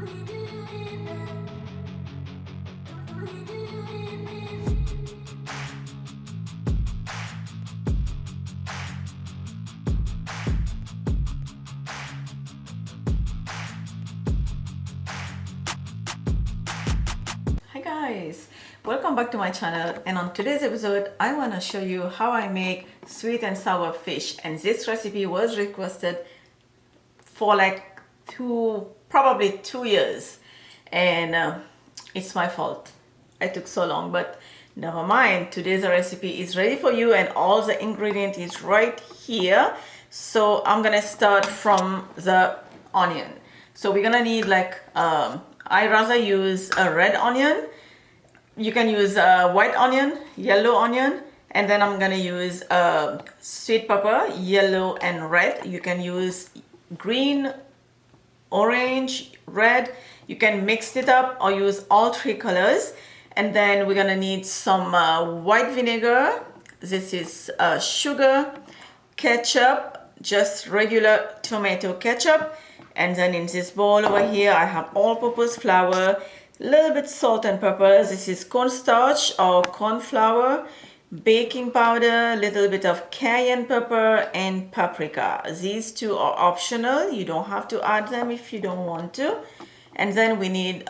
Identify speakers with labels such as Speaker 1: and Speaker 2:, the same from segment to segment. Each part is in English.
Speaker 1: Hi guys, welcome back to my channel, and on today's episode I want to show you how I make sweet and sour fish. And this recipe was requested for like probably 2 years, and it's my fault I took so long, but never mind. Today's recipe is ready for you and all the ingredient is right here. So I'm gonna start from the onion. So we're gonna need like I rather use a red onion. You can use a white onion, yellow onion, and then I'm gonna use sweet pepper, yellow and red. You can use green, orange, red. You can mix it up or use all three colors. And then we're gonna need some white vinegar. This is sugar, ketchup, just regular tomato ketchup. And then in this bowl over here, I have all-purpose flour, little bit salt and pepper. This is cornstarch or corn flour, baking powder, little bit of cayenne pepper, and paprika. These two are optional. You don't have to add them if you don't want to. And then we need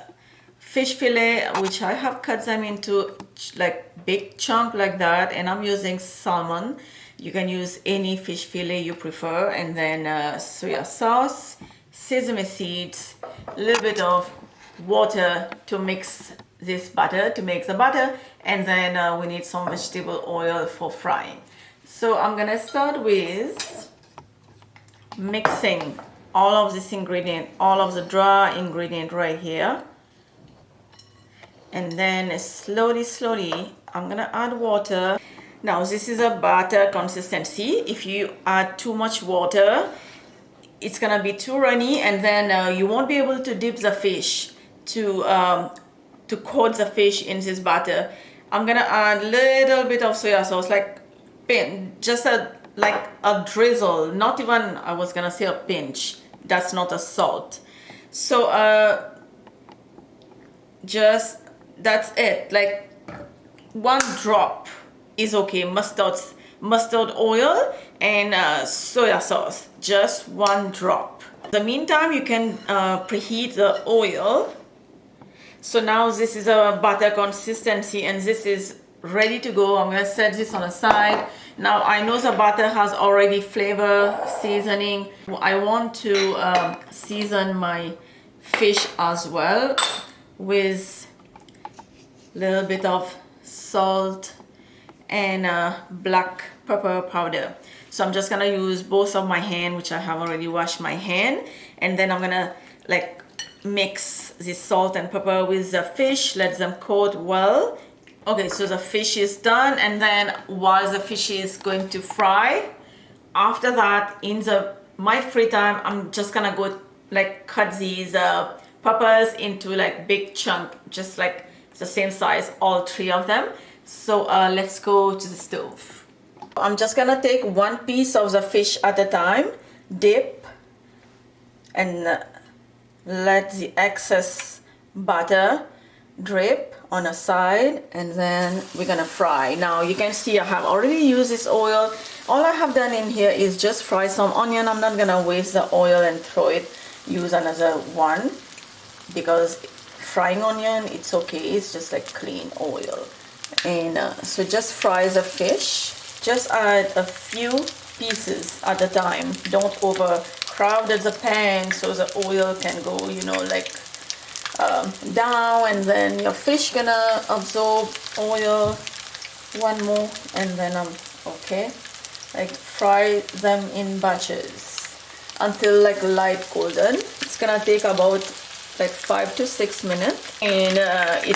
Speaker 1: fish fillet, which I have cut them into like big chunk like that, and I'm using salmon. You can use any fish fillet you prefer. And then soya sauce, sesame seeds, a little bit of water to mix this butter, to make the butter, and then we need some vegetable oil for frying. So I'm gonna start with mixing all of this ingredient, all of the dry ingredient right here, and then slowly I'm gonna add water. Now this is a batter consistency. If you add too much water, it's gonna be too runny, and then you won't be able to dip the fish to coat the fish in this batter. I'm gonna add a little bit of soya sauce, like just like a drizzle, not even, I was gonna say a pinch. That's not a salt. So just that's it, like 1 drop is okay. Mustard oil and soya sauce, just 1 drop. In the meantime, you can preheat the oil. So now this is a butter consistency and this is ready to go. I'm gonna set this on the side. Now I know the butter has already flavor, seasoning. I want to season my fish as well with a little bit of salt and black pepper powder. So I'm just gonna use both of my hand, which I have already washed my hand, and then I'm gonna like mix this salt and pepper with the fish, let them coat well. Okay, so the fish is done, and then while the fish is going to fry, after that, in my free time, I'm just gonna go like cut these peppers into like big chunk, just like the same size, all 3 of them. So let's go to the stove. I'm just gonna take 1 piece of the fish at a time, dip, and let the excess butter drip on a side, and then we're gonna fry. Now you can see I have already used this oil. All I have done in here is just fry some onion. I'm not gonna waste the oil and throw it, use another one, because frying onion, it's okay, it's just like clean oil. And so just fry the fish. Just add a few pieces at a time. Don't overcrowd the pan so the oil can go, you know, like down, and then your fish gonna absorb oil. 1 more, and then okay, like fry them in batches until like light golden. It's gonna take about like 5 to 6 minutes, and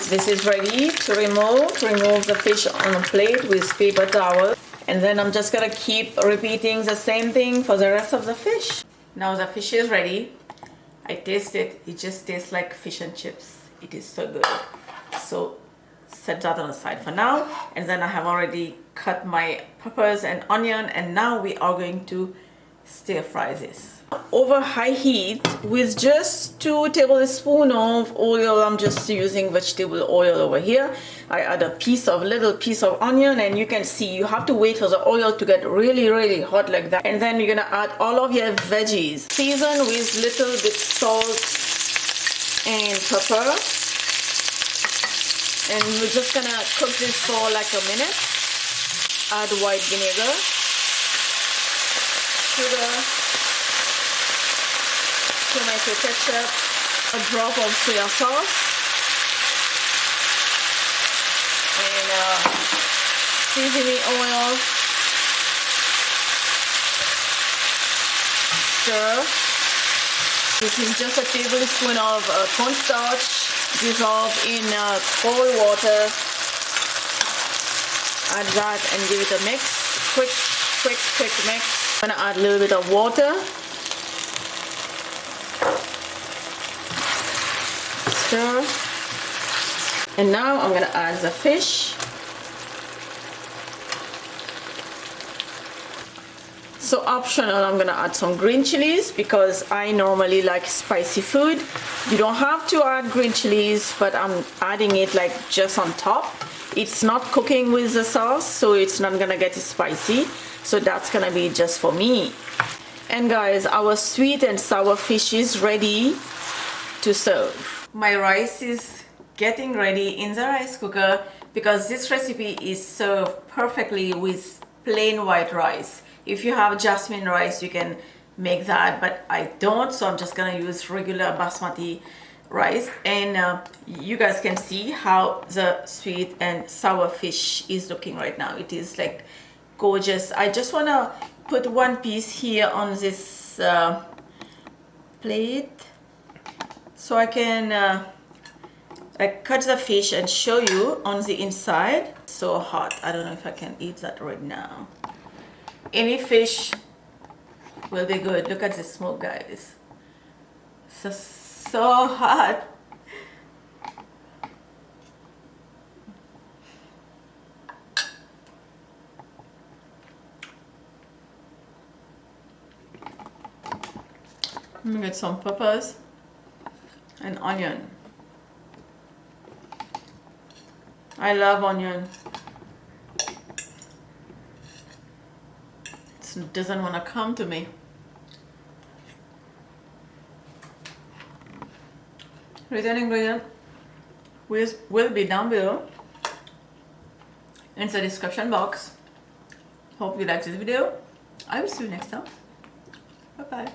Speaker 1: this is ready to remove the fish on a plate with paper towel. And then I'm just gonna keep repeating the same thing for the rest of the fish. Now the fish is ready. I taste it. It just tastes like fish and chips. It is so good. So set that on the side for now. And then I have already cut my peppers and onion, and now we are going to stir fry this. Over high heat with just 2 tablespoons of oil. I'm just using vegetable oil over here. I add a little piece of onion, and you can see you have to wait for the oil to get really hot like that. And then you're gonna add all of your veggies. Season with little bit salt and pepper. And we're just gonna cook this for like a minute. Add white vinegar, sugar, tomato ketchup, a drop of soya sauce, and seasoning oil. Stir. This is just a tablespoon of cornstarch dissolved in cold water. Add that and give it a mix. Quick mix. I'm gonna add a little bit of water. Stir. And now I'm gonna add the fish. So optional, I'm gonna add some green chilies because I normally like spicy food. You don't have to add green chilies, but I'm adding it like just on top. It's not cooking with the sauce, so it's not gonna get spicy. So that's gonna be just for me. And guys, our sweet and sour fish is ready to serve. My rice is getting ready in the rice cooker because this recipe is served perfectly with plain white rice. If you have jasmine rice, you can make that, but I don't, so I'm just gonna use regular basmati rice. And you guys can see how the sweet and sour fish is looking right now. It is like gorgeous. I just wanna put one piece here on this plate so I can like cut the fish and show you on the inside. So hot. I don't know if I can eat that right now. Any fish will be good. Look at the smoke, guys. So hot. Let me get some peppers and onion. I love onion. It doesn't want to come to me. Written ingredient will be down below in the description box. Hope you like this video. I will see you next time. Bye bye.